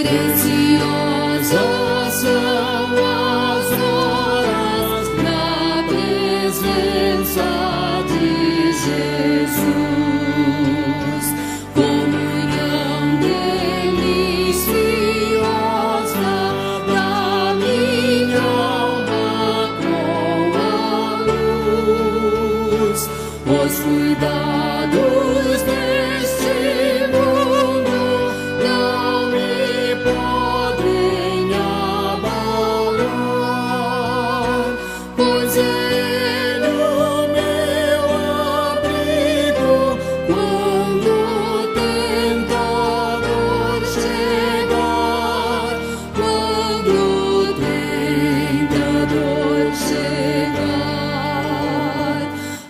Preciosas são as horas na presença de Jesus. Comunhão deliciosa da minha alma com a luz. Os cuidados deste mundo não me podem abalar, pois Ele o meu abrigo quando o tentador chegar, quando o tentador chegar.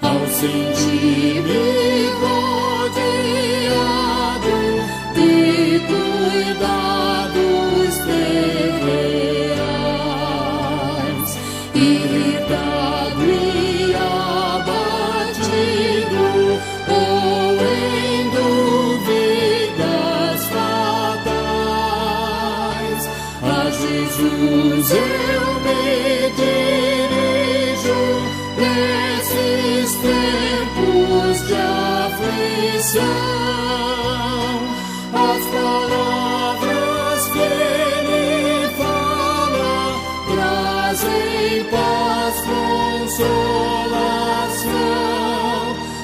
Ao sentir-me rodeado de cuidados terreais, irritado e abatido, ou em dúvidas fatais, a Jesus eu me dirijo nesses tempos de aflição. As palavras que Ele fala trazem paz, consolação,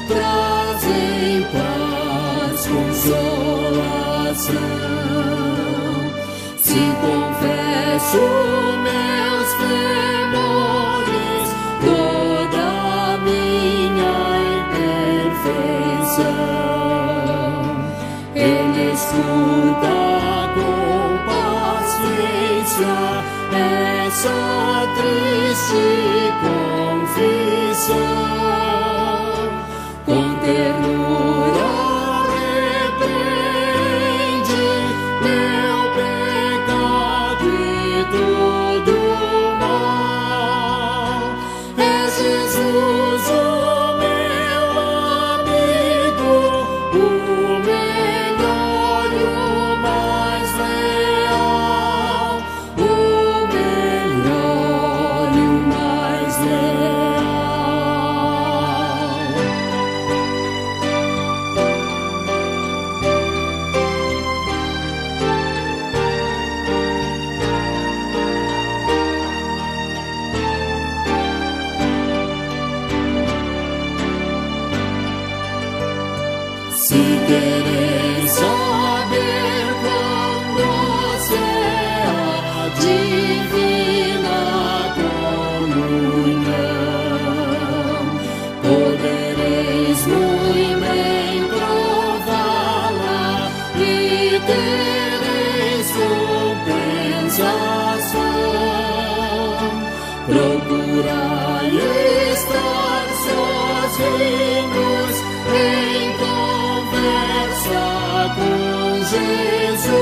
trazem paz, consolação. Se confesso meus temores, toda a minha imperfeição, Ele escuta com paciência essa triste confissão. Com ternura repreende meu pecado e todo mal. É Jesus o meu amigo, o melhor e o mais leal, o melhor e o mais leal. Se quereis saber quão doce é a divina comunhão, podereis muito bem prová-la e tereis compensação. Procurai estar sozinhos em conversa com Jesus.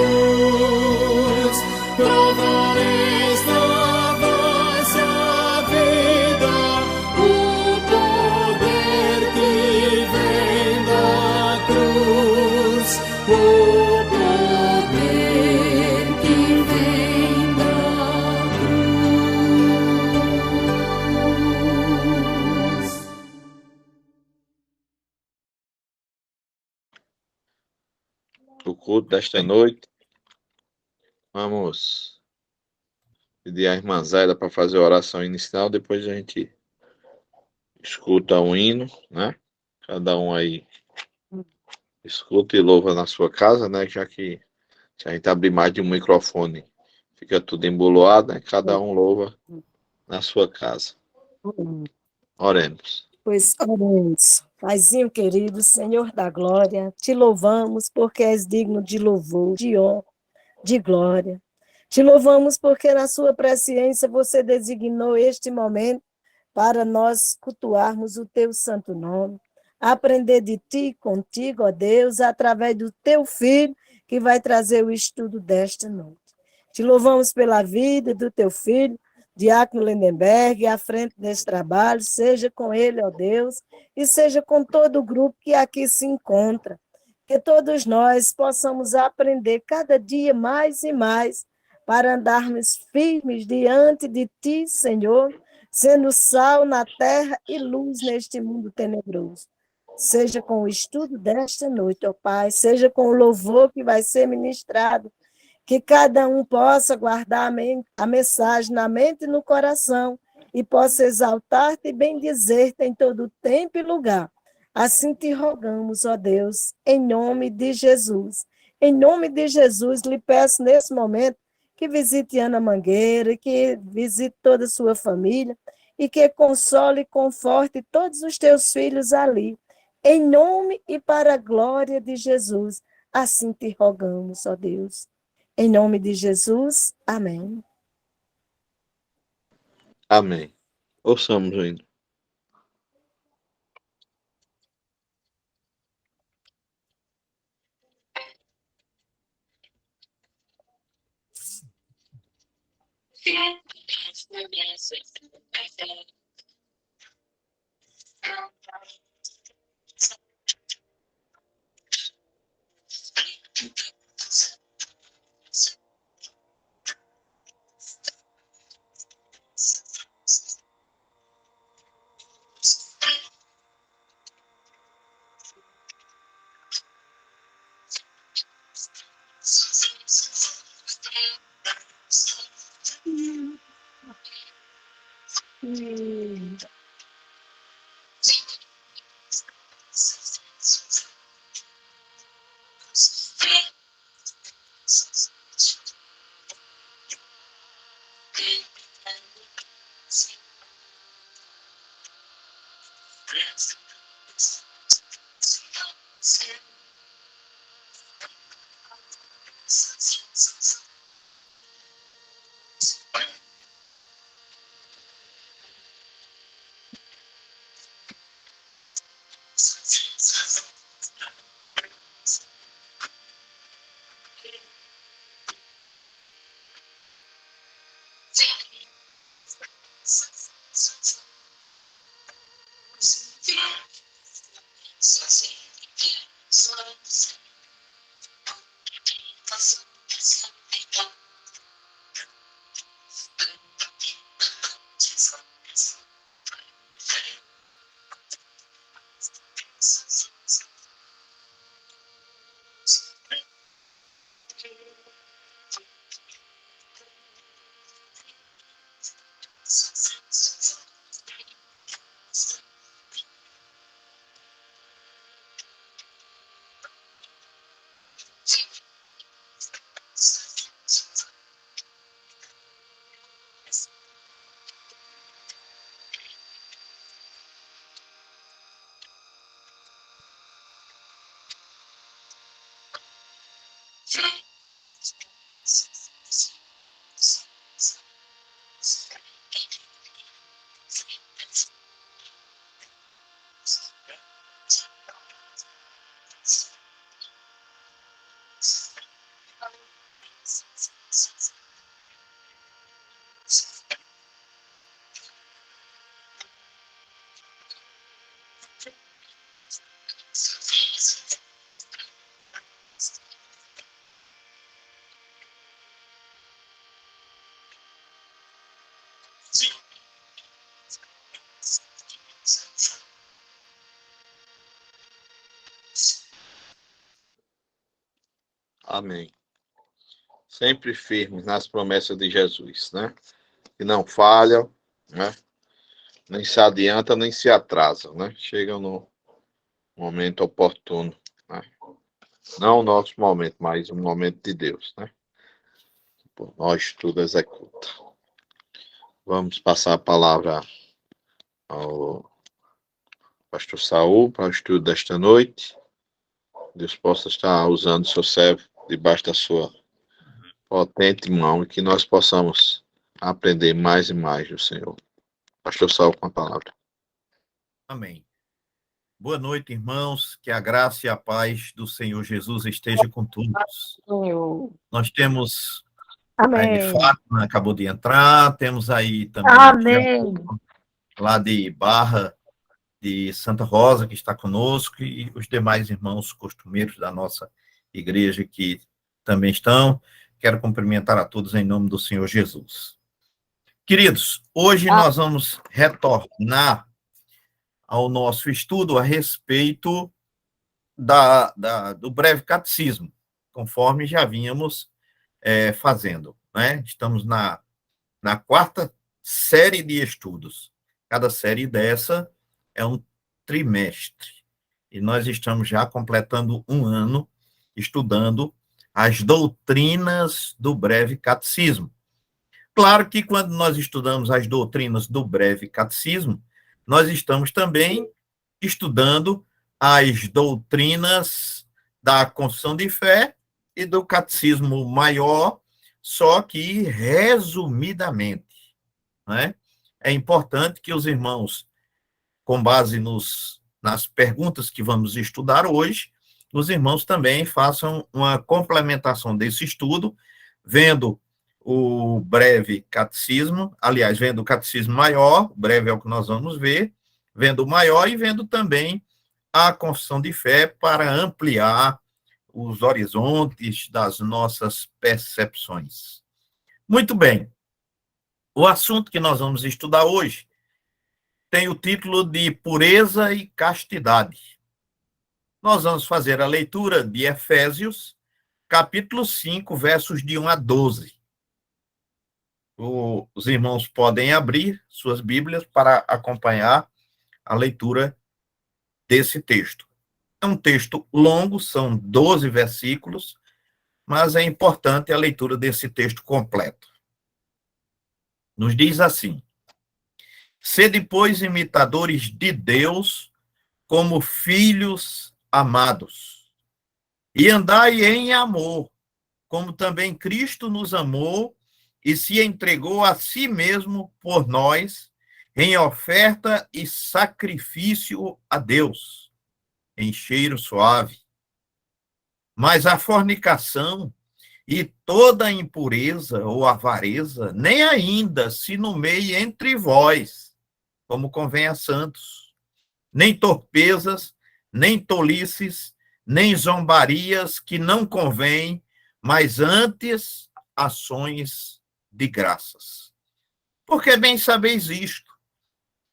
Provareis na vossa vida o poder que vem da cruz, o poder que vem da cruz. O culto desta noite, vamos pedir a irmã Zaida para fazer a oração inicial, depois a gente escuta um hino, né? Cada um aí escuta e louva na sua casa, né? Já que se a gente abrir mais de um microfone, fica tudo emboloado, né? Cada um louva na sua casa. Oremos. Pois oremos. Paizinho querido, Senhor da glória, te louvamos porque és digno de louvor, de honra, de glória. Te louvamos porque na sua presciência você designou este momento para nós cultuarmos o teu santo nome, aprender de ti, contigo, ó Deus, através do teu Filho, que vai trazer o estudo desta noite. Te louvamos pela vida do teu filho, Diácono Lindenberg, à frente desse trabalho, seja com ele, ó Deus, e seja com todo o grupo que aqui se encontra. que todos nós possamos aprender cada dia mais e mais para andarmos firmes diante de Ti, Senhor, sendo sal na terra e luz neste mundo tenebroso. Seja com o estudo desta noite, ó Pai, seja com o louvor que vai ser ministrado, que cada um possa guardar a mensagem na mente e no coração e possa exaltar-te e bendizer-te em todo tempo e lugar. Assim te rogamos, ó Deus, em nome de Jesus. Em nome de Jesus, lhe peço nesse momento que visite Ana Mangueira, que visite toda a sua família e que console e conforte todos os teus filhos ali. Em nome e para a glória de Jesus, assim te rogamos, ó Deus. Em nome de Jesus, amém. Amém. Ouçamos o hino. Amém. Sempre firmes nas promessas de Jesus, né? Que não falham, né? Nem se adianta, nem se atrasam, né? Chegam no momento oportuno, né? Não o nosso momento, mas o momento de Deus, né? Por nós tudo executa. Vamos passar a palavra ao pastor Saul para o estudo desta noite. Deus possa estar usando o seu servo debaixo da sua potente mão e que nós possamos aprender mais e mais do Senhor. Pastor Saul com a palavra. Amém. Boa noite, irmãos. Que a graça e a paz do Senhor Jesus esteja com todos. Nós temos Amém. aí Fátima, acabou de entrar, temos aí também Amém. lá de Barra de Santa Rosa, que está conosco, e os demais irmãos costumeiros da nossa igreja que também estão. Quero cumprimentar a todos em nome do Senhor Jesus. Queridos, hoje nós vamos retornar ao nosso estudo a respeito do breve catecismo, conforme já vínhamos fazendo, né? Estamos na quarta série de estudos. Cada série dessa é um trimestre. E nós estamos já completando um ano estudando as doutrinas do breve catecismo. Claro que quando nós estudamos as doutrinas do breve catecismo, nós estamos também estudando as doutrinas da confissão de fé e do catecismo maior, só que resumidamente, né? É importante que os irmãos, com base nas perguntas que vamos estudar hoje, os irmãos também façam uma complementação desse estudo, vendo o breve catecismo, aliás, vendo o catecismo maior, o breve é o que nós vamos ver, vendo o maior e vendo também a confissão de fé para ampliar os horizontes das nossas percepções. Muito bem. O assunto que nós vamos estudar hoje tem o título de Pureza e Castidade. Nós vamos fazer a leitura de Efésios, capítulo 5, versos de 1 a 12. Os irmãos podem abrir suas Bíblias para acompanhar a leitura desse texto. É um texto longo, são 12 versículos, mas é importante a leitura desse texto completo. Nos diz assim: sede, pois, imitadores de Deus, como filhos amados, e andai em amor, como também Cristo nos amou e se entregou a si mesmo por nós, em oferta e sacrifício a Deus, em cheiro suave. Mas a fornicação e toda impureza ou avareza nem ainda se nomeie entre vós, como convém a santos, nem torpezas, nem tolices, nem zombarias que não convém, mas antes ações de graças. Porque bem sabeis isto,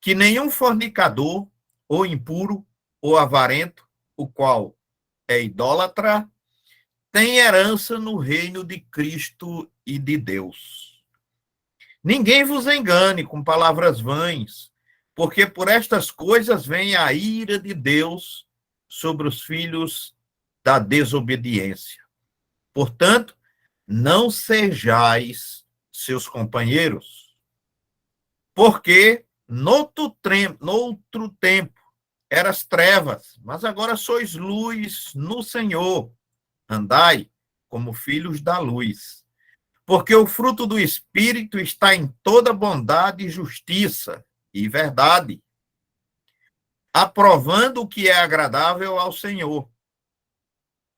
que nenhum fornicador, ou impuro, ou avarento, o qual é idólatra, tem herança no reino de Cristo e de Deus. Ninguém vos engane com palavras vãs, porque por estas coisas vem a ira de Deus sobre os filhos da desobediência. Portanto, não sejais seus companheiros, porque noutro tempo eras trevas, mas agora sois luz no Senhor. Andai como filhos da luz, porque o fruto do Espírito está em toda bondade, justiça e verdade, aprovando o que é agradável ao Senhor.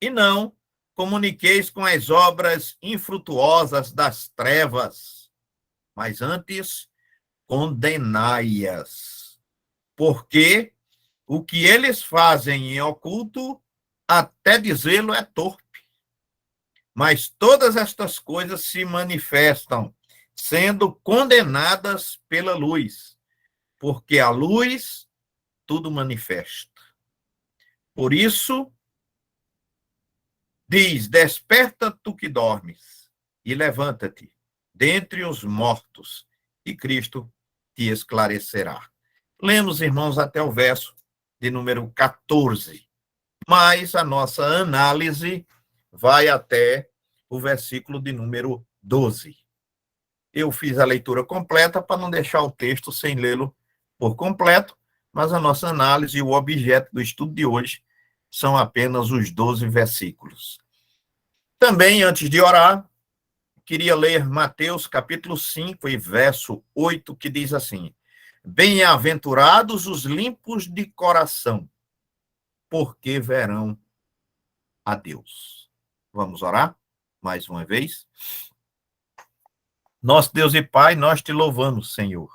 E não comuniqueis com as obras infrutuosas das trevas, mas antes condenai-as, porque o que eles fazem em oculto, até dizê-lo é torpe. Mas todas estas coisas se manifestam, sendo condenadas pela luz, porque a luz tudo manifesta. Por isso, diz: desperta tu que dormes, e levanta-te dentre os mortos, e Cristo te esclarecerá. Lemos, irmãos, até o verso de número 14, mas a nossa análise vai até o versículo de número 12. Eu fiz a leitura completa para não deixar o texto sem lê-lo por completo, mas a nossa análise e o objeto do estudo de hoje são apenas os 12 versículos. Também, antes de orar, queria ler Mateus capítulo 5 e verso 8, que diz assim: bem-aventurados os limpos de coração, porque verão a Deus. Vamos orar mais uma vez? Nosso Deus e Pai, nós te louvamos, Senhor.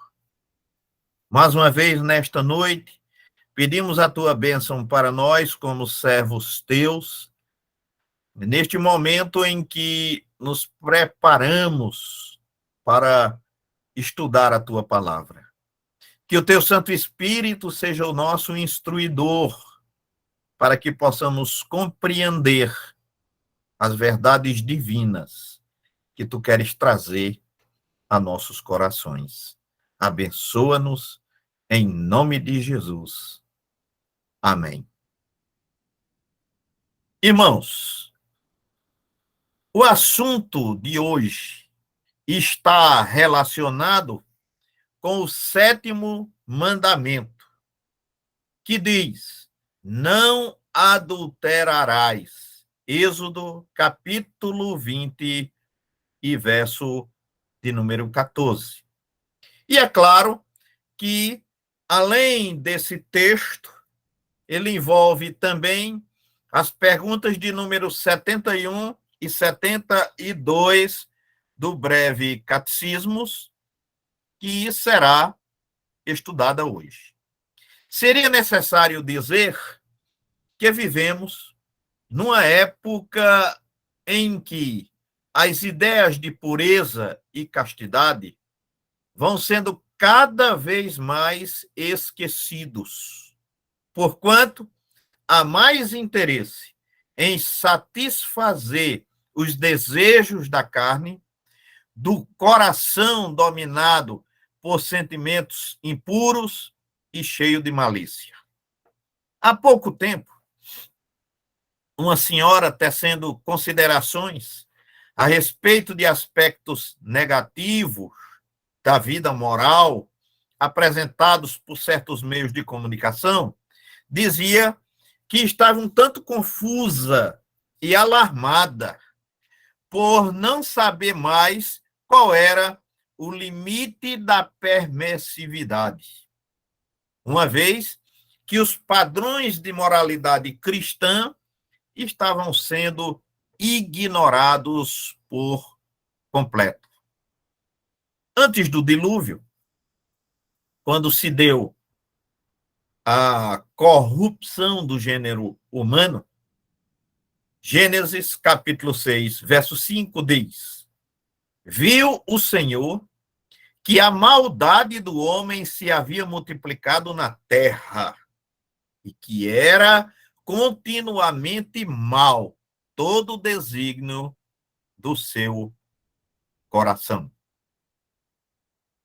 Mais uma vez, nesta noite, Pedimos a tua bênção para nós, como servos teus, neste momento em que nos preparamos para estudar a tua palavra. Que o teu Santo Espírito seja o nosso instruidor, para que possamos compreender as verdades divinas que tu queres trazer a nossos corações. Abençoa-nos em nome de Jesus. Amém. Irmãos, o assunto de hoje está relacionado com o 7º mandamento, que diz: não adulterarás. Êxodo, capítulo 20 e verso de número 14. E é claro que, além desse texto, ele envolve também as perguntas de número 71 e 72 do breve Catecismos, que será estudada hoje. Seria necessário dizer que vivemos numa época em que as ideias de pureza e castidade vão sendo cada vez mais esquecidos, porquanto há mais interesse em satisfazer os desejos da carne, do coração dominado por sentimentos impuros e cheio de malícia. Há pouco tempo, uma senhora tecendo considerações a respeito de aspectos negativos da vida moral apresentados por certos meios de comunicação, dizia que estava um tanto confusa e alarmada por não saber mais qual era o limite da permissividade, uma vez que os padrões de moralidade cristã estavam sendo ignorados por completo. Antes do dilúvio, quando se deu a corrupção do gênero humano, Gênesis capítulo 6, verso 5 diz: viu o Senhor que a maldade do homem se havia multiplicado na terra e que era continuamente mal todo o desígnio do seu coração.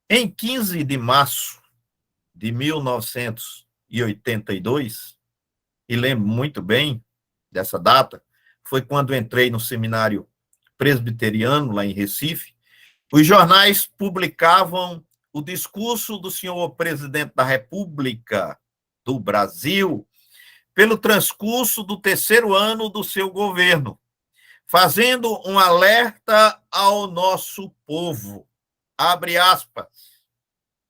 Em 15 de março de 1982, e lembro muito bem dessa data, foi quando entrei no seminário presbiteriano, lá em Recife, os jornais publicavam o discurso do senhor presidente da República do Brasil pelo transcurso do 3º ano do seu governo, fazendo um alerta ao nosso povo, abre aspas,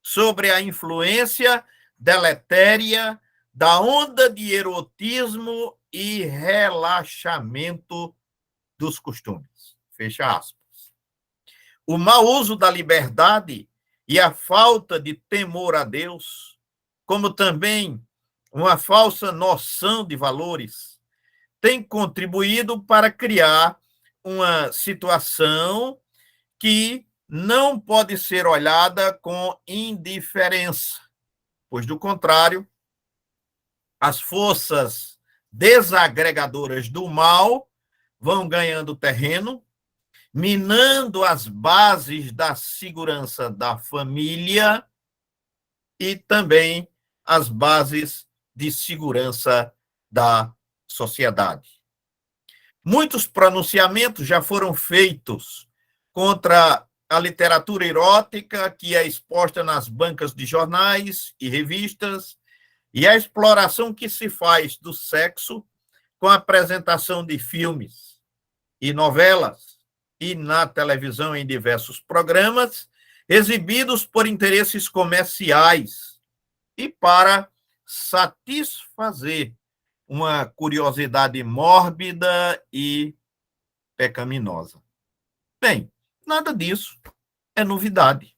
sobre a influência deletéria da onda de erotismo e relaxamento dos costumes. Fecha aspas. O mau uso da liberdade e a falta de temor a Deus, como também uma falsa noção de valores, tem contribuído para criar uma situação que não pode ser olhada com indiferença, pois, do contrário, as forças desagregadoras do mal vão ganhando terreno, minando as bases da segurança da família e também as bases de segurança da sociedade. Muitos pronunciamentos já foram feitos contra a literatura erótica que é exposta nas bancas de jornais e revistas e a exploração que se faz do sexo com a apresentação de filmes e novelas e na televisão em diversos programas exibidos por interesses comerciais e para satisfazer uma curiosidade mórbida e pecaminosa. Bem, nada disso é novidade.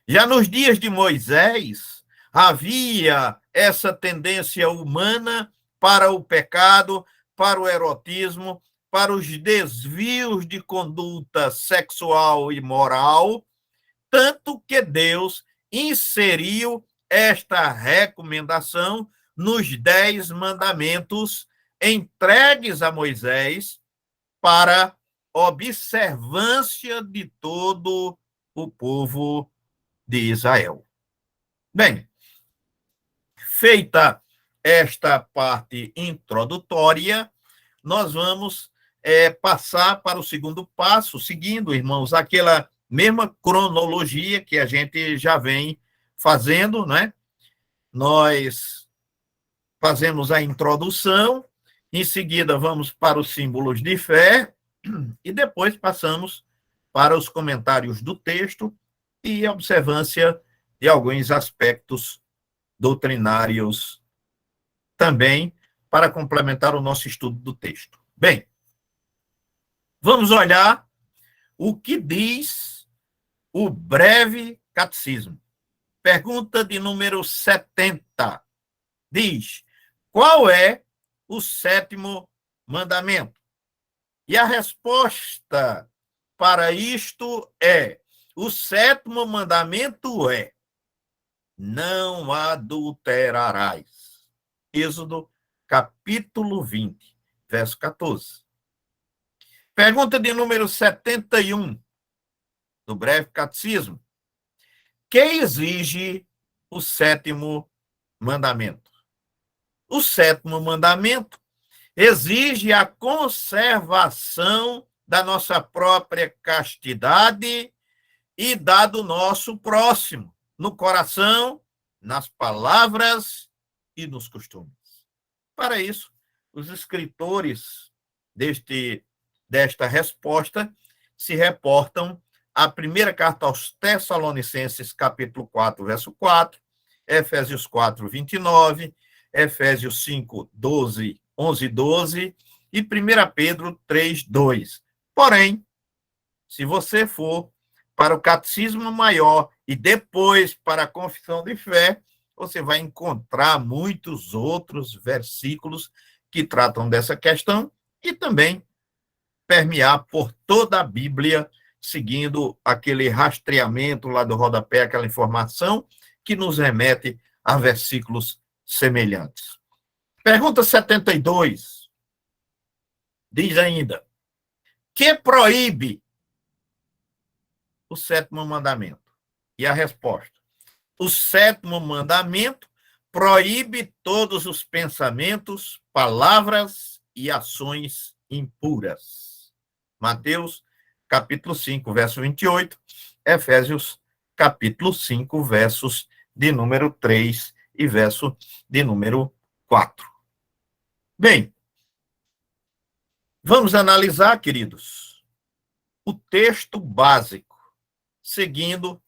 Já nos dias de Moisés, havia essa tendência humana para o pecado, para o erotismo, para os desvios de conduta sexual e moral, tanto que Deus inseriu esta recomendação nos 10 mandamentos entregues a Moisés para observância de todo o povo de Israel. Bem, feita esta parte introdutória, nós vamos passar para o segundo passo, seguindo, irmãos, aquela mesma cronologia que a gente já vem fazendo, né? Nós fazemos a introdução, em seguida vamos para os símbolos de fé, e depois passamos para os comentários do texto e a observância de alguns aspectos doutrinários também, para complementar o nosso estudo do texto. Bem, vamos olhar o que diz o breve catecismo. Pergunta de número 70. Diz: qual é o 7º mandamento? E a resposta para isto é: o 7º mandamento é: não adulterarás. Êxodo, capítulo 20, verso 14. Pergunta de número 71, do breve catecismo. Que exige o 7º mandamento? O 7º mandamento exige a conservação da nossa própria castidade e da do nosso próximo, no coração, nas palavras e nos costumes. Para isso, os escritores desta resposta se reportam à primeira carta aos Tessalonicenses, capítulo 4, verso 4, Efésios 4, 29, Efésios 5, 12, 11 e 12 e 1 Pedro 3, 2. Porém, se você for para o Catecismo Maior e depois para a Confissão de Fé, você vai encontrar muitos outros versículos que tratam dessa questão e também permear por toda a Bíblia, seguindo aquele rastreamento lá do rodapé, aquela informação que nos remete a versículos semelhantes. Pergunta 72. Diz ainda: que proíbe o 7º mandamento? E a resposta: o 7º mandamento proíbe todos os pensamentos, palavras e ações impuras. Mateus, capítulo 5, verso 28, Efésios, capítulo 5, versos de número 3 e verso de número 4. Bem, vamos analisar, queridos, o texto básico, seguindo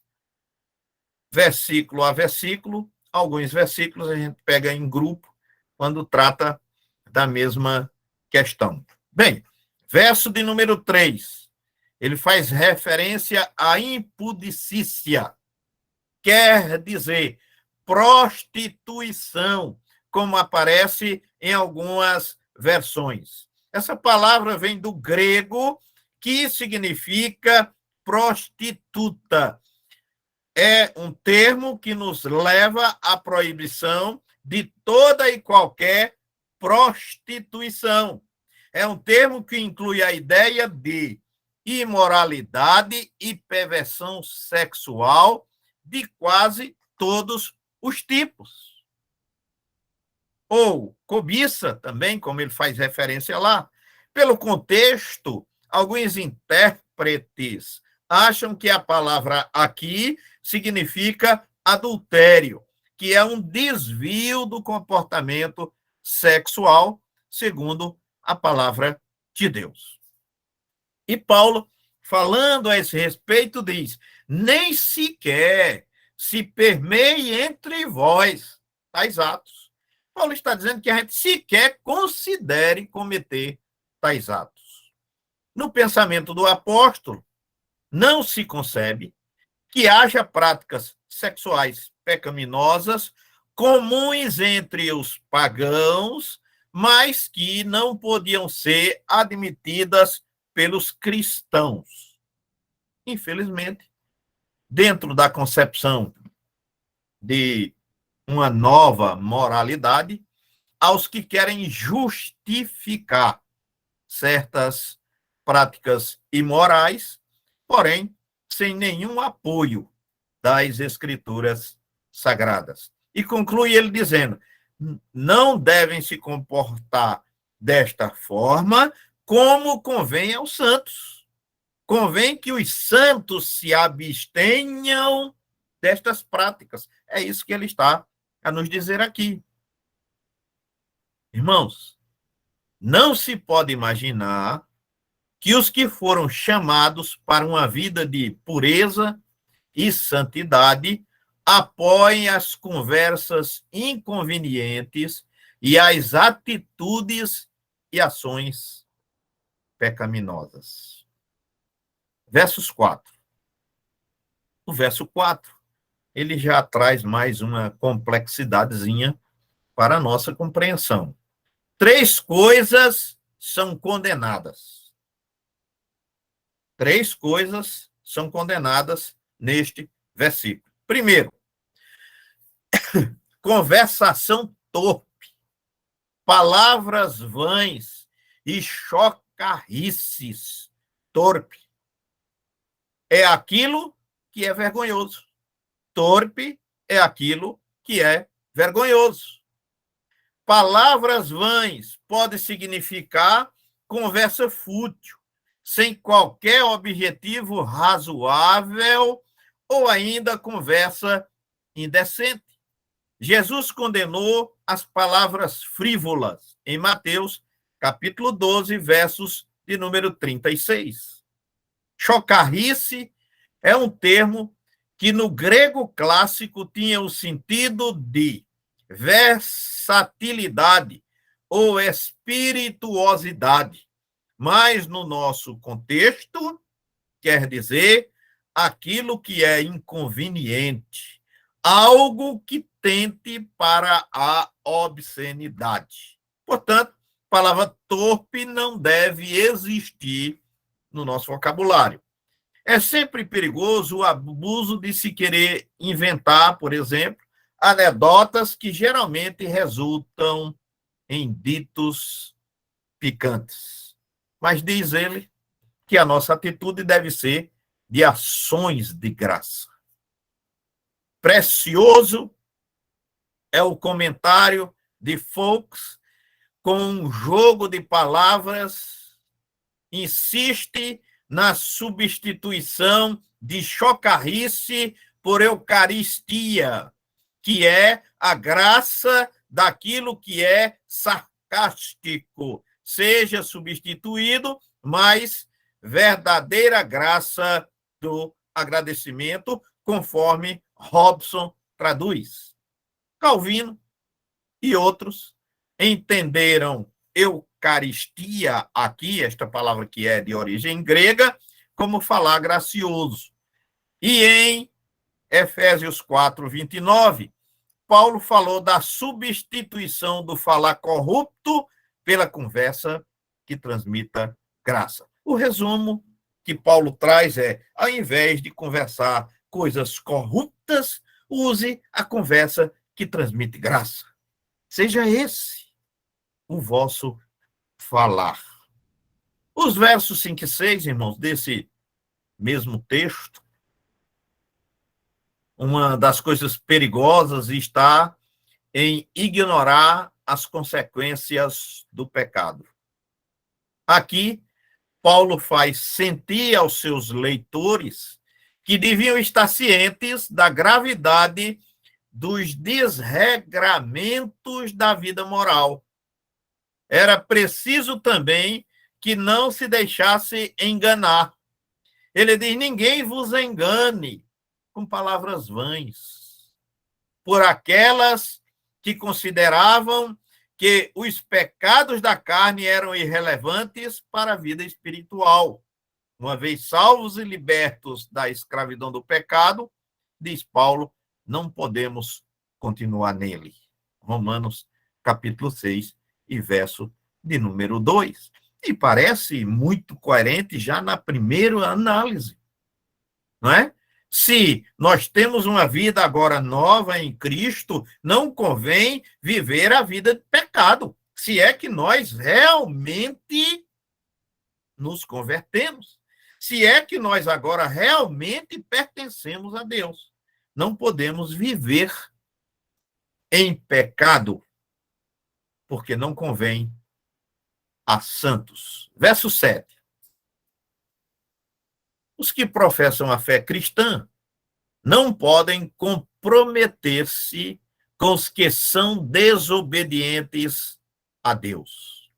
versículo a versículo. Alguns versículos a gente pega em grupo quando trata da mesma questão. Bem, verso de número 3, ele faz referência à impudicícia, quer dizer prostituição, como aparece em algumas versões. Essa palavra vem do grego, que significa prostituta. É um termo que nos leva à proibição de toda e qualquer prostituição. É um termo que inclui a ideia de imoralidade e perversão sexual de quase todos os tipos. Ou cobiça também, como ele faz referência lá. Pelo contexto, alguns intérpretes acham que a palavra aqui significa adultério, que é um desvio do comportamento sexual, segundo a palavra de Deus. E Paulo, falando a esse respeito, diz: nem sequer se permeie entre vós tais atos. Paulo está dizendo que a gente sequer considere cometer tais atos. No pensamento do apóstolo, não se concebe que haja práticas sexuais pecaminosas, comuns entre os pagãos, mas que não podiam ser admitidas pelos cristãos. Infelizmente, dentro da concepção de uma nova moralidade, aos que querem justificar certas práticas imorais, porém, sem nenhum apoio das escrituras sagradas. E conclui ele dizendo: não devem se comportar desta forma, como convém aos santos. Convém que os santos se abstenham destas práticas. É isso que ele está a nos dizer aqui. Irmãos, não se pode imaginar que os que foram chamados para uma vida de pureza e santidade apoiem as conversas inconvenientes e as atitudes e ações pecaminosas. Versos 4. O verso 4, ele já traz mais uma complexidadezinha para a nossa compreensão. 3 coisas são condenadas. 3 coisas são condenadas neste versículo. Primeiro, conversação torpe, palavras vãs e chocarrices. Torpe é aquilo que é vergonhoso. Torpe é aquilo que é vergonhoso. Palavras vãs pode significar conversa fútil, sem qualquer objetivo razoável, ou ainda conversa indecente. Jesus condenou as palavras frívolas em Mateus, capítulo 12, versos de número 36. Chocarrice é um termo que no grego clássico tinha o sentido de versatilidade ou espirituosidade, mas no nosso contexto quer dizer aquilo que é inconveniente, algo que tente para a obscenidade. Portanto, a palavra torpe não deve existir no nosso vocabulário. É sempre perigoso o abuso de se querer inventar, por exemplo, anedotas que geralmente resultam em ditos picantes. Mas diz ele que a nossa atitude deve ser de ações de graça. Precioso é o comentário de Fox com um jogo de palavras, insiste na substituição de chocarrice por eucaristia, que é a graça daquilo que é sarcástico, seja substituído, mas verdadeira graça do agradecimento, conforme Robson traduz. Calvino e outros entenderam Eucaristia aqui, esta palavra que é de origem grega, como falar gracioso. E em Efésios 4, 29, Paulo falou da substituição do falar corrupto pela conversa que transmita graça. O resumo que Paulo traz é, ao invés de conversar coisas corruptas, use a conversa que transmite graça. Seja esse o vosso falar. Os versos 5 e 6, irmãos, desse mesmo texto, uma das coisas perigosas está em ignorar as consequências do pecado. Aqui, Paulo faz sentir aos seus leitores que deviam estar cientes da gravidade dos desregramentos da vida moral. Era preciso também que não se deixasse enganar. Ele diz: ninguém vos engane com palavras vãs, por aquelas que consideravam que os pecados da carne eram irrelevantes para a vida espiritual. Uma vez salvos e libertos da escravidão do pecado, diz Paulo, não podemos continuar nele. Romanos, capítulo 6, e verso de número 2. E parece muito coerente já na primeira análise, não é? Se nós temos uma vida agora nova em Cristo, não convém viver a vida de pecado, se é que nós realmente nos convertemos, se é que nós agora realmente pertencemos a Deus. Não podemos viver em pecado, porque não convém a santos. Verso 7. Os que professam a fé cristã não podem comprometer-se com os que são desobedientes a Deus.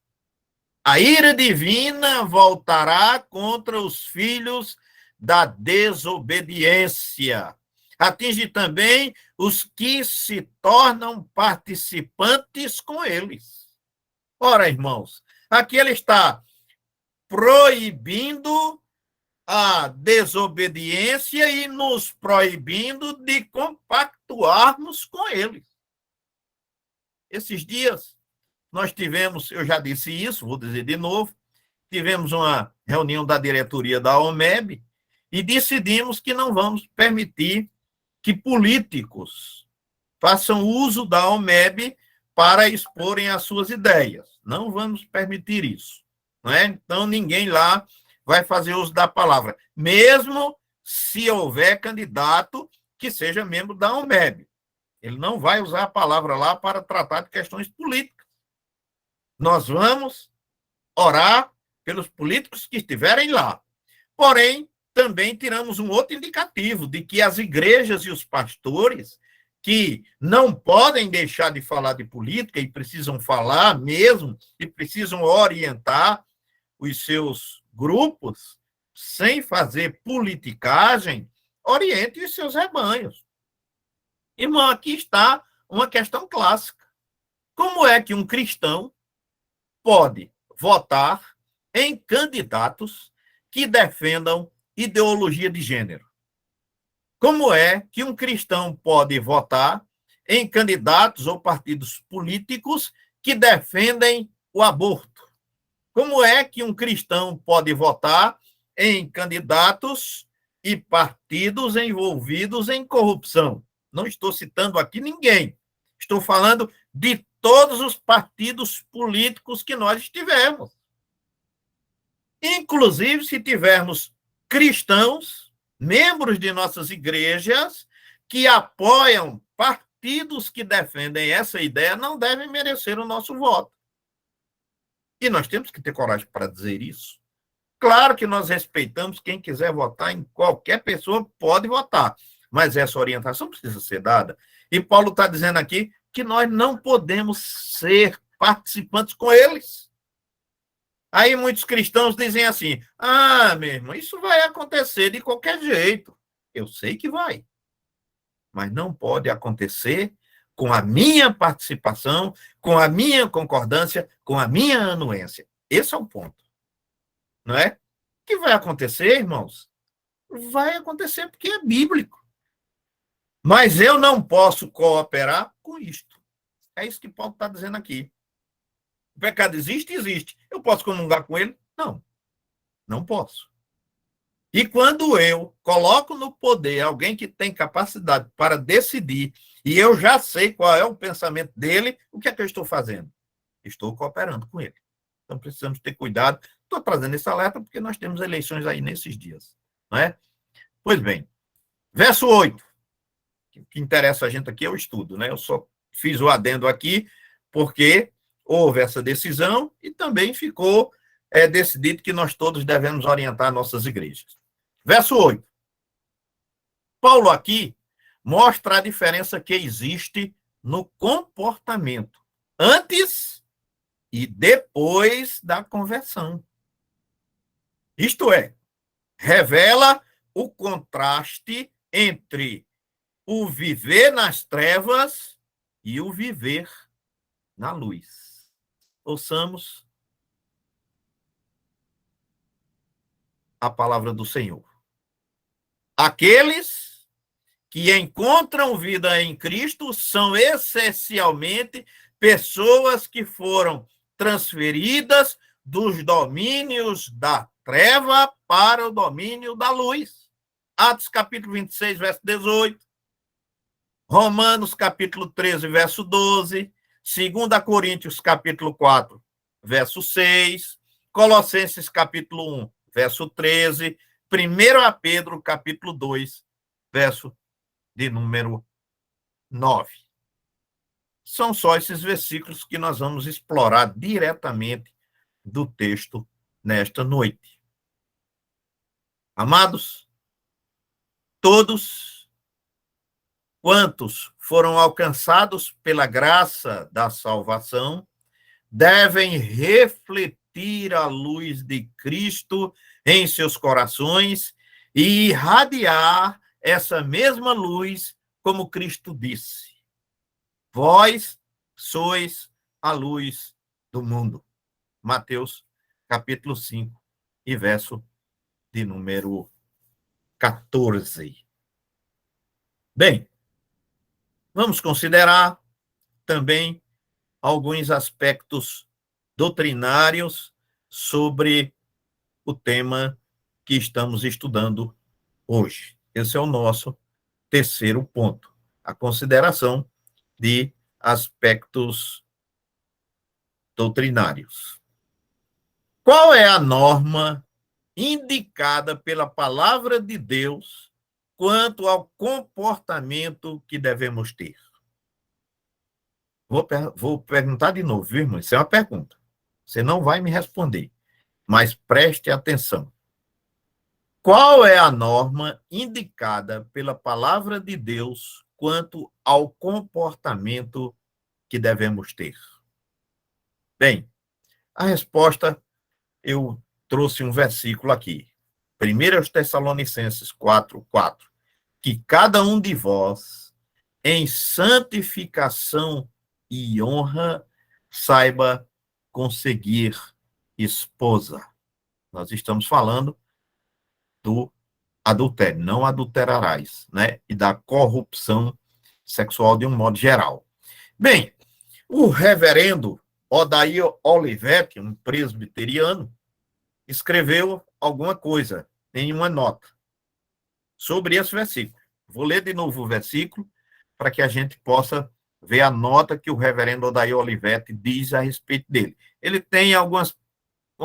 A ira divina voltará contra os filhos da desobediência. Atinge também os que se tornam participantes com eles. Ora, irmãos, aqui ele está proibindo a desobediência e nos proibindo de compactuarmos com eles. Esses dias, nós tivemos, eu já disse isso, vou dizer de novo, tivemos uma reunião da diretoria da OMEB e decidimos que não vamos permitir que políticos façam uso da OMEB para exporem as suas ideias. Não vamos permitir isso. Não é? Então, ninguém lá vai fazer uso da palavra, mesmo se houver candidato que seja membro da OMEB. Ele não vai usar a palavra lá para tratar de questões políticas. Nós vamos orar pelos políticos que estiverem lá. Porém, também tiramos um outro indicativo de que as igrejas e os pastores que não podem deixar de falar de política e precisam falar mesmo, e precisam orientar os seus grupos, sem fazer politicagem, oriente os seus rebanhos. Irmão, aqui está uma questão clássica. Como é que um cristão pode votar em candidatos que defendam ideologia de gênero? Como é que um cristão pode votar em candidatos ou partidos políticos que defendem o aborto? Como é que um cristão pode votar em candidatos e partidos envolvidos em corrupção? Não estou citando aqui ninguém. Estou falando de todos os partidos políticos que nós tivemos. Inclusive, se tivermos cristãos, membros de nossas igrejas, que apoiam partidos que defendem essa ideia, não devem merecer o nosso voto. E nós temos que ter coragem para dizer isso. Claro que nós respeitamos quem quiser votar em qualquer pessoa, pode votar, mas essa orientação precisa ser dada. E Paulo está dizendo aqui que nós não podemos ser participantes com eles. Aí muitos cristãos dizem assim, meu irmão, isso vai acontecer de qualquer jeito. Eu sei que vai, mas não pode acontecer com a minha participação, com a minha concordância, com a minha anuência. Esse é o ponto. Não é? O que vai acontecer, irmãos? Vai acontecer porque é bíblico. Mas eu não posso cooperar com isto. É isso que Paulo está dizendo aqui. O pecado existe? Existe. Eu posso comungar com ele? Não. Não posso. E quando eu coloco no poder alguém que tem capacidade para decidir, e eu já sei qual é o pensamento dele, o que é que eu estou fazendo? Estou cooperando com ele. Então precisamos ter cuidado. Estou trazendo esse alerta porque nós temos eleições aí nesses dias. Não é? Pois bem, verso 8. O que interessa a gente aqui é o estudo, né? Eu só fiz o adendo aqui porque houve essa decisão e também ficou decidido que nós todos devemos orientar nossas igrejas. Verso 8. Paulo aqui mostra a diferença que existe no comportamento antes e depois da conversão. Isto é, revela o contraste entre o viver nas trevas e o viver na luz. Ouçamos a palavra do Senhor. Aqueles que encontram vida em Cristo são essencialmente pessoas que foram transferidas dos domínios da treva para o domínio da luz. Atos capítulo 26, verso 18. Romanos capítulo 13, verso 12. 2 Coríntios capítulo 4, verso 6. Colossenses capítulo 1, verso 13. 1 Pedro capítulo 2, verso de número 9. São só esses versículos que nós vamos explorar diretamente do texto nesta noite. Amados, todos quantos foram alcançados pela graça da salvação devem refletir a luz de Cristo em seus corações e irradiar essa mesma luz, como Cristo disse: vós sois a luz do mundo. Mateus, capítulo 5, e verso de número 14. Bem, vamos considerar também alguns aspectos doutrinários sobre o tema que estamos estudando hoje. Esse é o nosso terceiro ponto, a consideração de aspectos doutrinários. Qual é a norma indicada pela palavra de Deus quanto ao comportamento que devemos ter? Vou perguntar de novo, viu, irmão? Isso é uma pergunta. Você não vai me responder, mas preste atenção. Qual é a norma indicada pela palavra de Deus quanto ao comportamento que devemos ter? Bem, a resposta, eu trouxe um versículo aqui. 1 Tessalonicenses 4:4. Que cada um de vós, em santificação e honra, saiba conseguir esposa. Nós estamos falando do adultério, não adulterarás, né? E da corrupção sexual de um modo geral. Bem, o reverendo Odair Olivetti, um presbiteriano, escreveu alguma coisa em uma nota sobre esse versículo. Vou ler de novo o versículo para que a gente possa ver a nota que o reverendo Odair Olivetti diz a respeito dele. Ele tem uma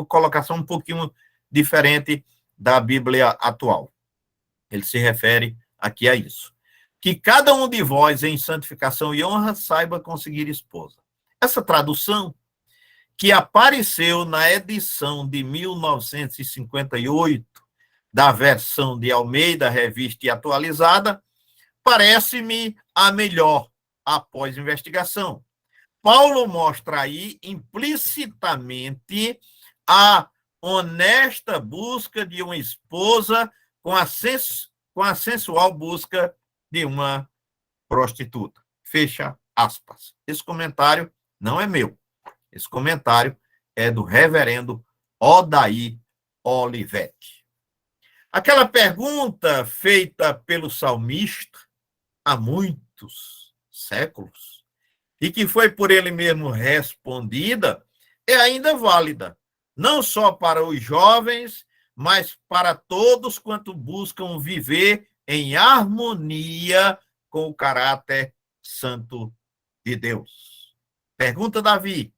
colocação um pouquinho diferente da Bíblia atual. Ele se refere aqui a isso. Que cada um de vós, em santificação e honra, saiba conseguir esposa. Essa tradução, que apareceu na edição de 1958 da versão de Almeida, revista e atualizada, parece-me a melhor após investigação. Paulo mostra aí implicitamente a honesta busca de uma esposa com a sensual busca de uma prostituta. Fecha aspas. Esse comentário não é meu. Esse comentário é do reverendo Odair Olivetti. Aquela pergunta feita pelo salmista há muitos séculos e que foi por ele mesmo respondida é ainda válida, não só para os jovens, mas para todos quanto buscam viver em harmonia com o caráter santo de Deus. Pergunta Davi,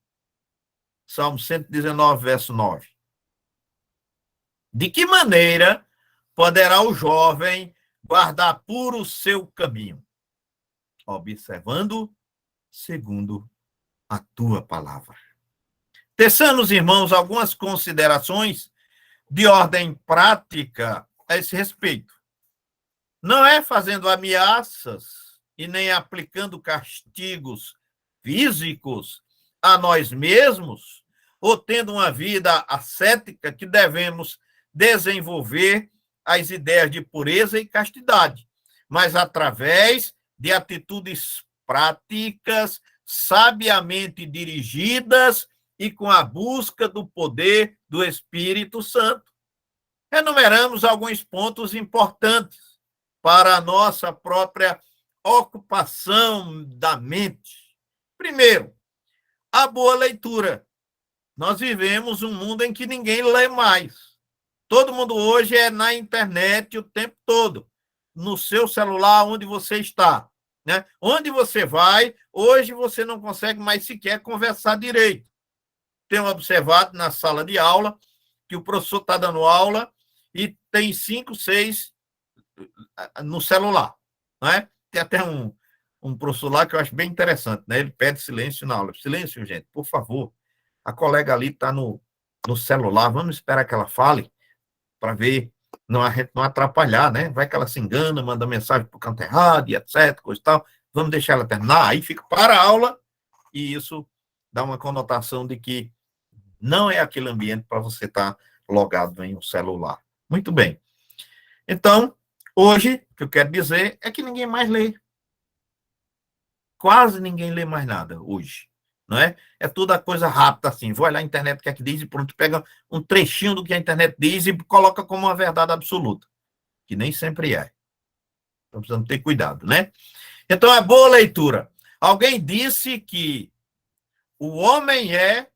Salmo 119, verso 9. De que maneira poderá o jovem guardar puro o seu caminho? Observando segundo a tua palavra. Teçamos, irmãos, algumas considerações de ordem prática a esse respeito. Não é fazendo ameaças e nem aplicando castigos físicos a nós mesmos ou tendo uma vida ascética que devemos desenvolver as ideias de pureza e castidade, mas através de atitudes práticas, sabiamente dirigidas e com a busca do poder do Espírito Santo. Enumeramos alguns pontos importantes para a nossa própria ocupação da mente. Primeiro, a boa leitura. Nós vivemos um mundo em que ninguém lê mais. Todo mundo hoje é na internet o tempo todo, no seu celular, onde você está, né? Onde você vai, hoje você não consegue mais sequer conversar direito. Tenho observado na sala de aula que o professor está dando aula e tem 5, 6 no celular, né? Tem até um professor lá que eu acho bem interessante, né? Ele pede silêncio na aula. Silêncio, gente, por favor. A colega ali está no celular, vamos esperar que ela fale para ver, não, a gente não atrapalhar, né? Vai que ela se engana, manda mensagem para o canto errado, e etc, coisa e tal. Vamos deixar ela terminar. Aí fica para a aula e isso dá uma conotação de que não é aquele ambiente para você estar logado em um celular. Muito bem. Então, hoje, o que eu quero dizer é que ninguém mais lê. Quase ninguém lê mais nada hoje, não é? É toda coisa rápida assim. Vou olhar a internet, o que é que diz, e pronto, pega um trechinho do que a internet diz e coloca como uma verdade absoluta, que nem sempre é. Então, precisamos ter cuidado, né? Então, é boa leitura. Alguém disse que o homem é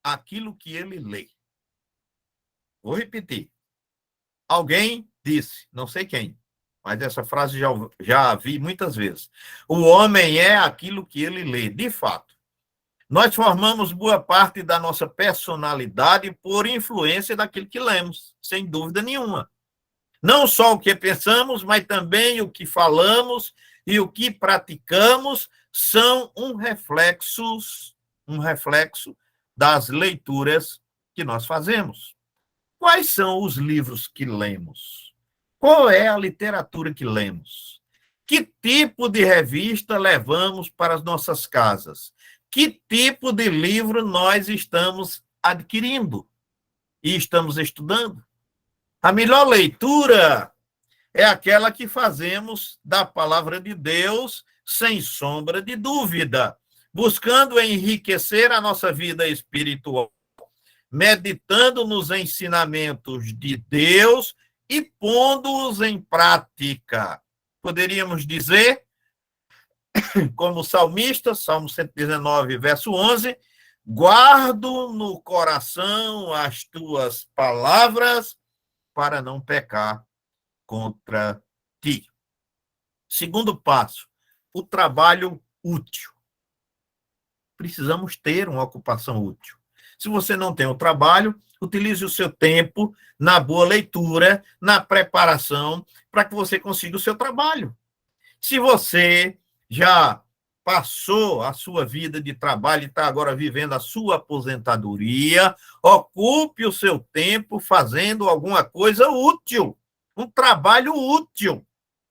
aquilo que ele lê. Vou repetir. Alguém disse, não sei quem, mas essa frase já vi muitas vezes. O homem é aquilo que ele lê, de fato. Nós formamos boa parte da nossa personalidade por influência daquilo que lemos, sem dúvida nenhuma. Não só o que pensamos, mas também o que falamos e o que praticamos são um reflexo das leituras que nós fazemos. Quais são os livros que lemos? Qual é a literatura que lemos? Que tipo de revista levamos para as nossas casas? Que tipo de livro nós estamos adquirindo e estamos estudando? A melhor leitura é aquela que fazemos da palavra de Deus sem sombra de dúvida, buscando enriquecer a nossa vida espiritual, meditando nos ensinamentos de Deus e pondo-os em prática. Poderíamos dizer, como o salmista, Salmo 119, verso 11, guardo no coração as tuas palavras para não pecar contra ti. Segundo passo, o trabalho útil. Precisamos ter uma ocupação útil. Se você não tem o trabalho, utilize o seu tempo na boa leitura, na preparação, para que você consiga o seu trabalho. Se você já passou a sua vida de trabalho e está agora vivendo a sua aposentadoria, ocupe o seu tempo fazendo alguma coisa útil, um trabalho útil.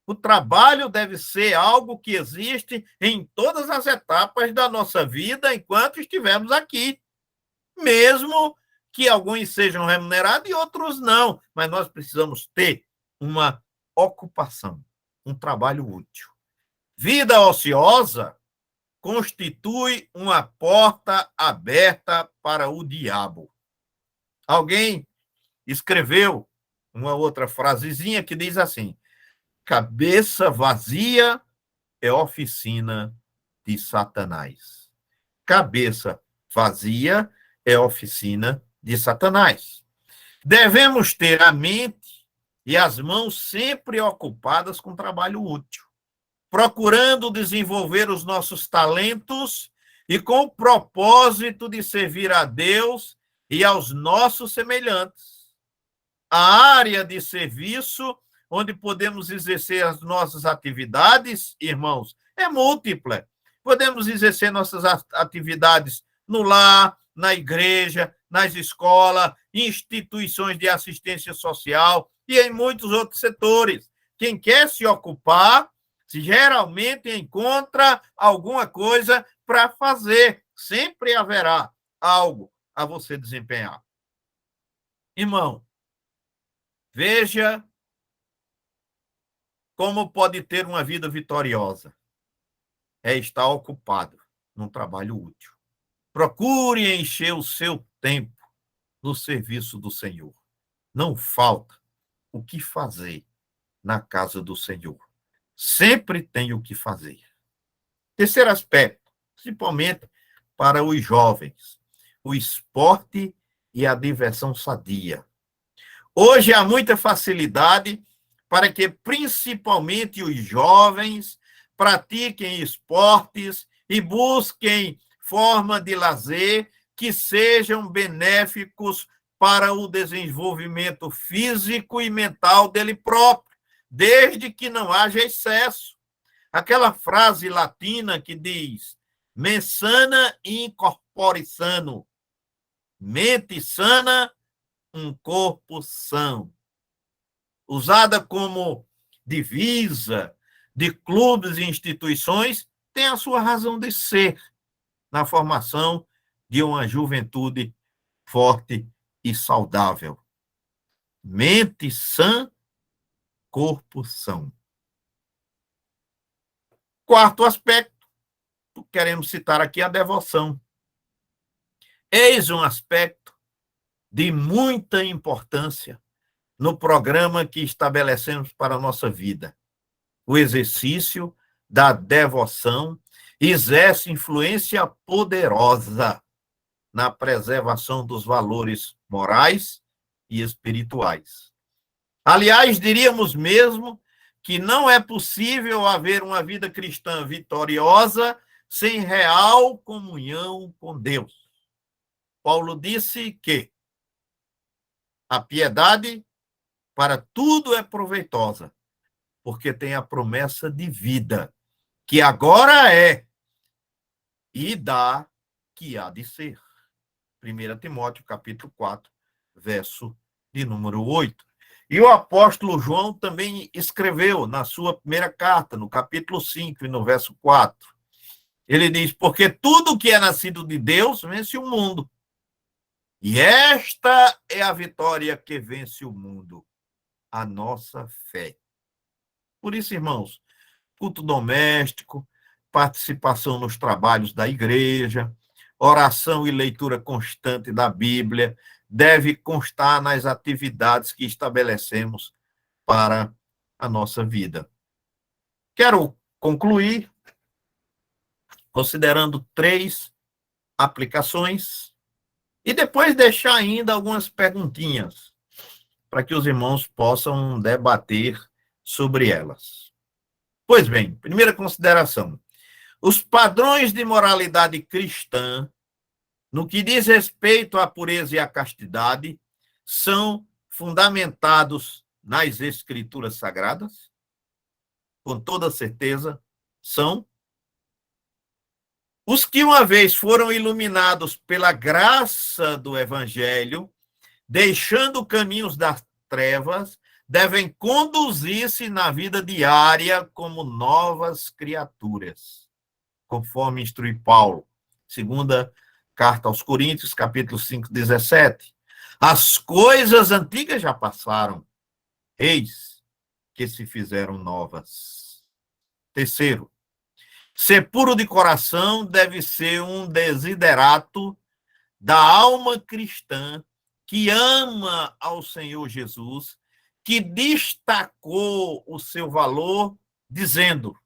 O trabalho deve ser algo que existe em todas as etapas da nossa vida enquanto estivermos aqui. Mesmo que alguns sejam remunerados e outros não, mas nós precisamos ter uma ocupação, um trabalho útil. Vida ociosa constitui uma porta aberta para o diabo. Alguém escreveu uma outra frasezinha que diz assim: cabeça vazia é oficina de Satanás. Cabeça vazia é oficina de Satanás. Devemos ter a mente e as mãos sempre ocupadas com trabalho útil, procurando desenvolver os nossos talentos e com o propósito de servir a Deus e aos nossos semelhantes. A área de serviço onde podemos exercer as nossas atividades, irmãos, é múltipla. Podemos exercer nossas atividades no lar, na igreja, nas escolas, instituições de assistência social e em muitos outros setores. Quem quer se ocupar, geralmente encontra alguma coisa para fazer. Sempre haverá algo a você desempenhar. Irmão, veja como pode ter uma vida vitoriosa. É estar ocupado num trabalho útil. Procure encher o seu tempo no serviço do Senhor. Não falta o que fazer na casa do Senhor. Sempre tem o que fazer. Terceiro aspecto, principalmente para os jovens, o esporte e a diversão sadia. Hoje há muita facilidade para que principalmente os jovens pratiquem esportes e busquem forma de lazer que sejam benéficos para o desenvolvimento físico e mental dele próprio, desde que não haja excesso. Aquela frase latina que diz: mens sana in corpore sano, mente sana, um corpo são, usada como divisa de clubes e instituições, tem a sua razão de ser na formação de uma juventude forte e saudável. Mente sã, corpo são. Quarto aspecto, queremos citar aqui a devoção. Eis um aspecto de muita importância no programa que estabelecemos para a nossa vida. O exercício da devoção exerce influência poderosa na preservação dos valores morais e espirituais. Aliás, diríamos mesmo que não é possível haver uma vida cristã vitoriosa sem real comunhão com Deus. Paulo disse que a piedade para tudo é proveitosa, porque tem a promessa de vida, que agora é e dá que há de ser. 1 Timóteo, capítulo 4, verso de número 8. E o apóstolo João também escreveu na sua primeira carta, no capítulo 5 e no verso 4. Ele diz: porque tudo que é nascido de Deus vence o mundo. E esta é a vitória que vence o mundo, a nossa fé. Por isso, irmãos, culto doméstico, participação nos trabalhos da igreja, oração e leitura constante da Bíblia deve constar nas atividades que estabelecemos para a nossa vida. Quero concluir considerando 3 aplicações e depois deixar ainda algumas perguntinhas para que os irmãos possam debater sobre elas. Pois bem, primeira consideração. Os padrões de moralidade cristã, no que diz respeito à pureza e à castidade, são fundamentados nas Escrituras Sagradas? Com toda certeza, são. Os que uma vez foram iluminados pela graça do Evangelho, deixando caminhos das trevas, devem conduzir-se na vida diária como novas criaturas, conforme instrui Paulo, segunda carta aos Coríntios, capítulo 5, 17. As coisas antigas já passaram, eis que se fizeram novas. Terceiro, ser puro de coração deve ser um desiderato da alma cristã que ama ao Senhor Jesus, que destacou o seu valor, dizendo: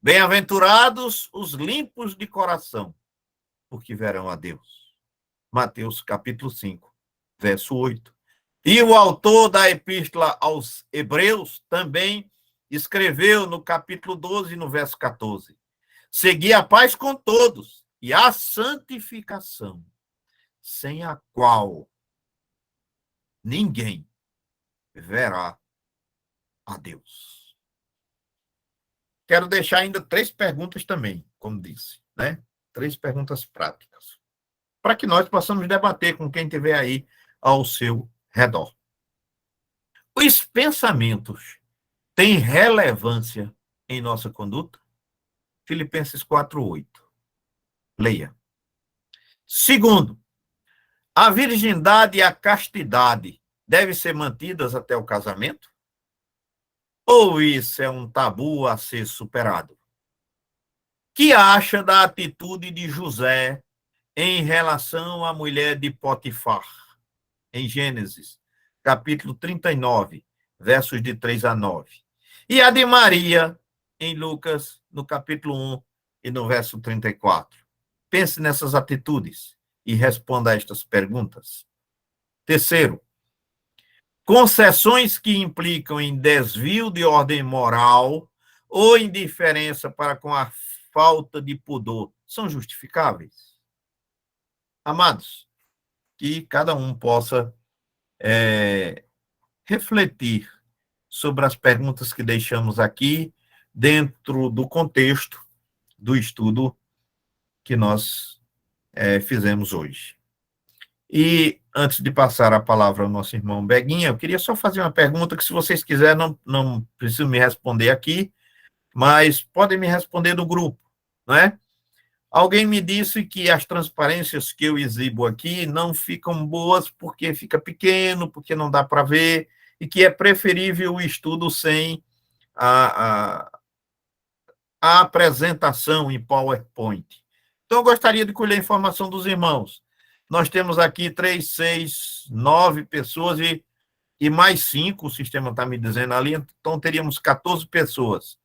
bem-aventurados os limpos de coração, porque verão a Deus. Mateus, capítulo 5, verso 8. E o autor da Epístola aos Hebreus também escreveu no capítulo 12, no verso 14: segui a paz com todos e a santificação, sem a qual ninguém verá a Deus. Quero deixar ainda 3 perguntas também, como disse, né? 3 perguntas práticas, para que nós possamos debater com quem estiver aí ao seu redor. Os pensamentos têm relevância em nossa conduta? Filipenses 4:8. Leia. Segundo, a virgindade e a castidade devem ser mantidas até o casamento? Ou isso é um tabu a ser superado? Que acha da atitude de José em relação à mulher de Potifar, em Gênesis, capítulo 39, versos de 3 a 9. E a de Maria, em Lucas, no capítulo 1 e no verso 34. Pense nessas atitudes e responda a estas perguntas. Terceiro, concessões que implicam em desvio de ordem moral ou indiferença para com a falta de pudor são justificáveis? Amados, que cada um possa refletir sobre as perguntas que deixamos aqui dentro do contexto do estudo que nós fizemos hoje. E, antes de passar a palavra ao nosso irmão Beguinha, eu queria só fazer uma pergunta que, se vocês quiserem, não precisam me responder aqui, mas podem me responder no grupo, não é? Alguém me disse que as transparências que eu exibo aqui não ficam boas porque fica pequeno, porque não dá para ver, e que é preferível o estudo sem a apresentação em PowerPoint. Então, eu gostaria de colher a informação dos irmãos. Nós temos aqui 3, 6, 9 pessoas e mais 5, o sistema está me dizendo ali, então teríamos 14 pessoas.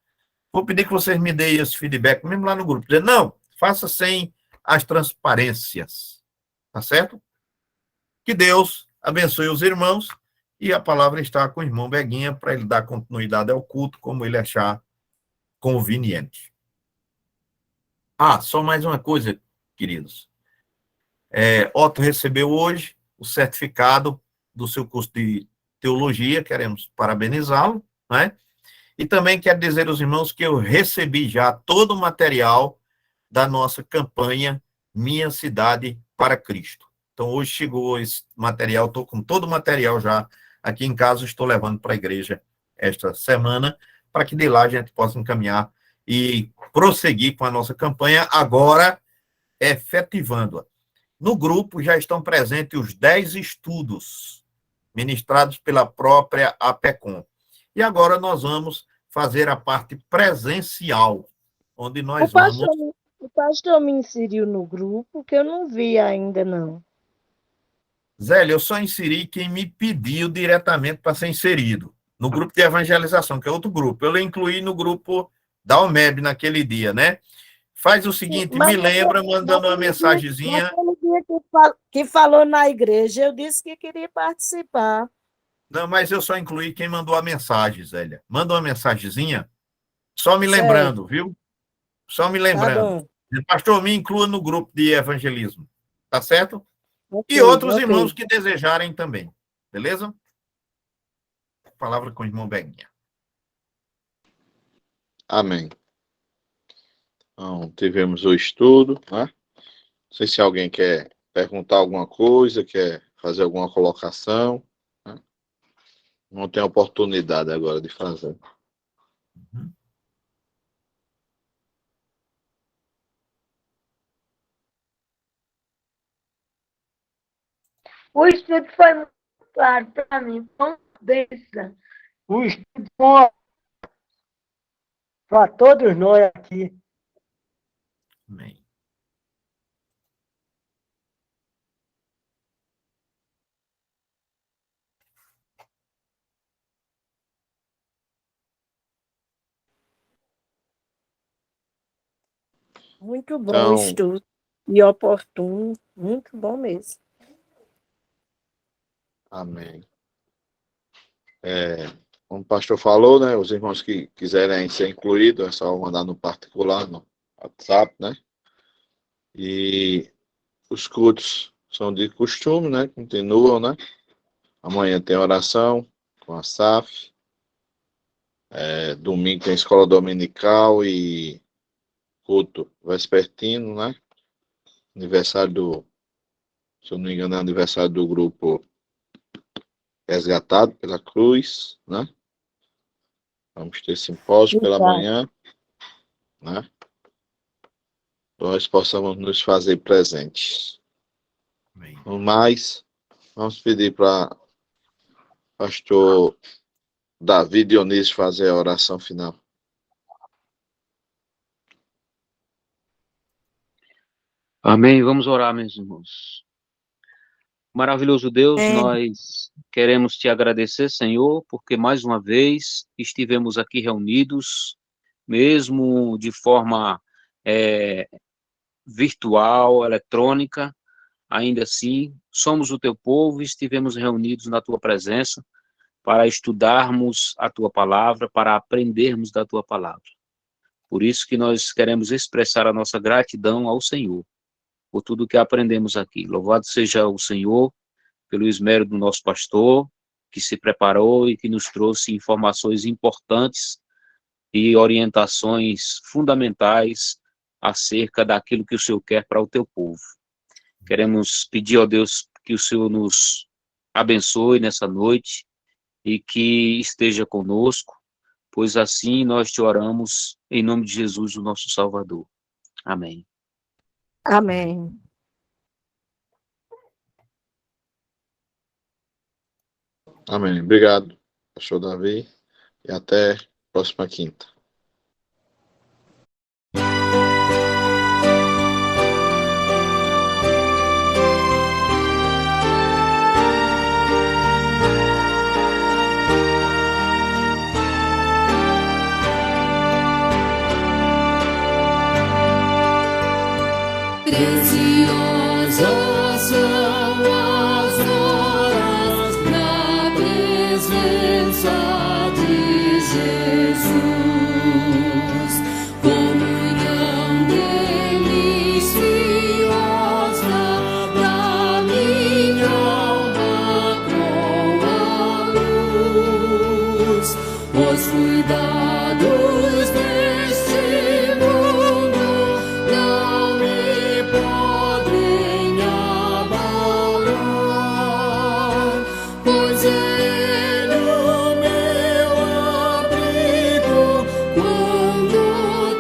Vou pedir que vocês me deem esse feedback, mesmo lá no grupo. Dizer, não, faça sem as transparências. Tá certo? Que Deus abençoe os irmãos e a palavra está com o irmão Beguinha para ele dar continuidade ao culto, como ele achar conveniente. Só mais uma coisa, queridos. Otto recebeu hoje o certificado do seu curso de teologia, queremos parabenizá-lo, né? E também quero dizer aos irmãos que eu recebi já todo o material da nossa campanha Minha Cidade para Cristo. Então, hoje chegou esse material, estou com todo o material já aqui em casa, estou levando para a igreja esta semana, para que de lá a gente possa encaminhar e prosseguir com a nossa campanha, agora efetivando-a. No grupo já estão presentes os 10 estudos ministrados pela própria APECOM. E agora nós vamos fazer a parte presencial, onde nós vamos... O pastor me inseriu no grupo, que eu não vi ainda, não. Zélia, eu só inseri quem me pediu diretamente para ser inserido, no grupo de evangelização, que é outro grupo. Eu incluí no grupo da OMEB naquele dia, né? Faz o seguinte, me lembra mandando uma mensagenzinha. Naquele dia que falou na igreja, eu disse que queria participar. Não, mas eu só incluí quem mandou a mensagem, Zélia. Manda uma mensagenzinha, só me lembrando, viu? Só me lembrando. Tá, pastor, me inclua no grupo de evangelismo, tá certo? okay, E outros irmãos que desejarem também, beleza? Palavra com o irmão Beguinha. Amém. Então, tivemos o estudo, né? Não sei se alguém quer perguntar alguma coisa, quer fazer alguma colocação, né? Não tem oportunidade agora de fazer. O estudo foi muito claro para mim. O estudo foi para todos nós aqui. Amém. Muito bom o estudo. E oportuno. Muito bom mesmo. Amém. Como o pastor falou, né? Os irmãos que quiserem ser incluídos, é só mandar no particular, no WhatsApp, né? E os cultos são de costume, né? Continuam, né? Amanhã tem oração com a SAF. Domingo tem escola dominical e culto vespertino, né? Aniversário se eu não me engano, é aniversário do grupo Resgatado pela Cruz, né? Vamos ter simpósio pela manhã, né? Nós possamos nos fazer presentes. Amém. No mais, vamos pedir para pastor Davi Dionísio fazer a oração final. Amém. Vamos orar, meus irmãos. Maravilhoso Deus, É. nós queremos te agradecer, Senhor, porque mais uma vez estivemos aqui reunidos, mesmo de forma eh, virtual, eletrônica, ainda assim, somos o teu povo e estivemos reunidos na tua presença para estudarmos a tua palavra, para aprendermos da tua palavra. Por isso que nós queremos expressar a nossa gratidão ao Senhor, por tudo que aprendemos aqui. Louvado seja o Senhor pelo esmero do nosso pastor, que se preparou e que nos trouxe informações importantes e orientações fundamentais acerca daquilo que o Senhor quer para o teu povo. Queremos pedir ao Deus que o Senhor nos abençoe nessa noite e que esteja conosco, pois assim nós te oramos em nome de Jesus, o nosso Salvador. Amém. Amém. Amém. Obrigado, pastor Davi, e até a próxima quinta. Preciosas são as horas na presença de Jesus. Comunhão deliciosa da minha alma com a luz. Os cuidados deste mundo não me podem abalar, pois Ele o meu abrigo quando o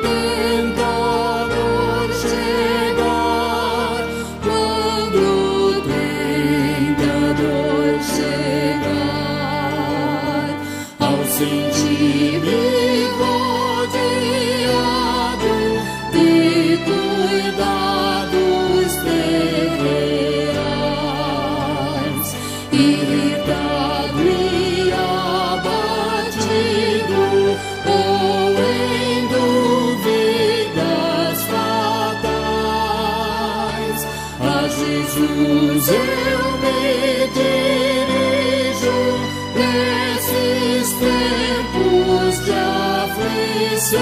tentador chegar, quando o tentador chegar, ao sentir-me rodeado de cuidados terrenais, irritado e abatido, ou em dúvidas fatais, a Jesus eu me dirijo nesses tempos de aflição.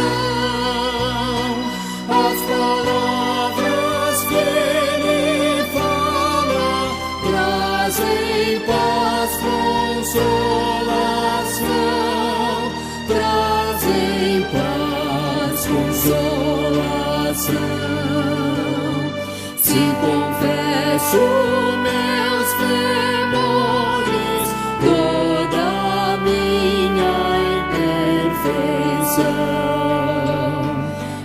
As palavras que Ele fala trazem paz, consolação, trazem paz, consolação. Se confesso meus temores, toda a minha imperfeição,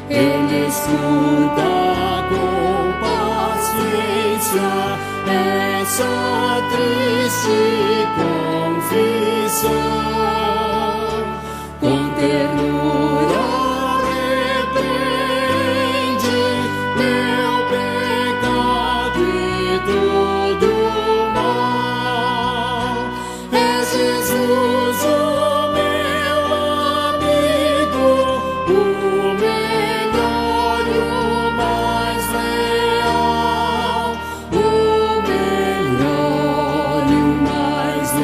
Ele escuta com paciência essa triste confissão. Com ternura repreende meu pecado e todo mal. É Jesus o meu amigo, o melhor e o mais leal, o melhor e o mais leal.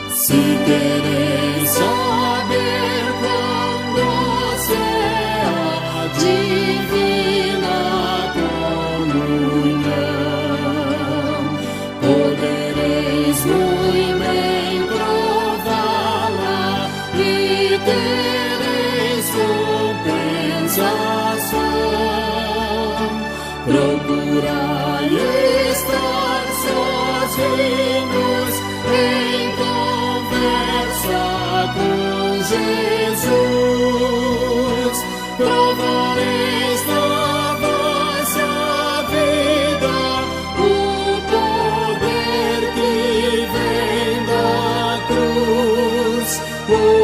Se quereis saber quão doce é a divina comunhão, podereis muito bem prová-la e tereis compensação. Procurai estar sozinhos em conversa com Jesus, provareis da por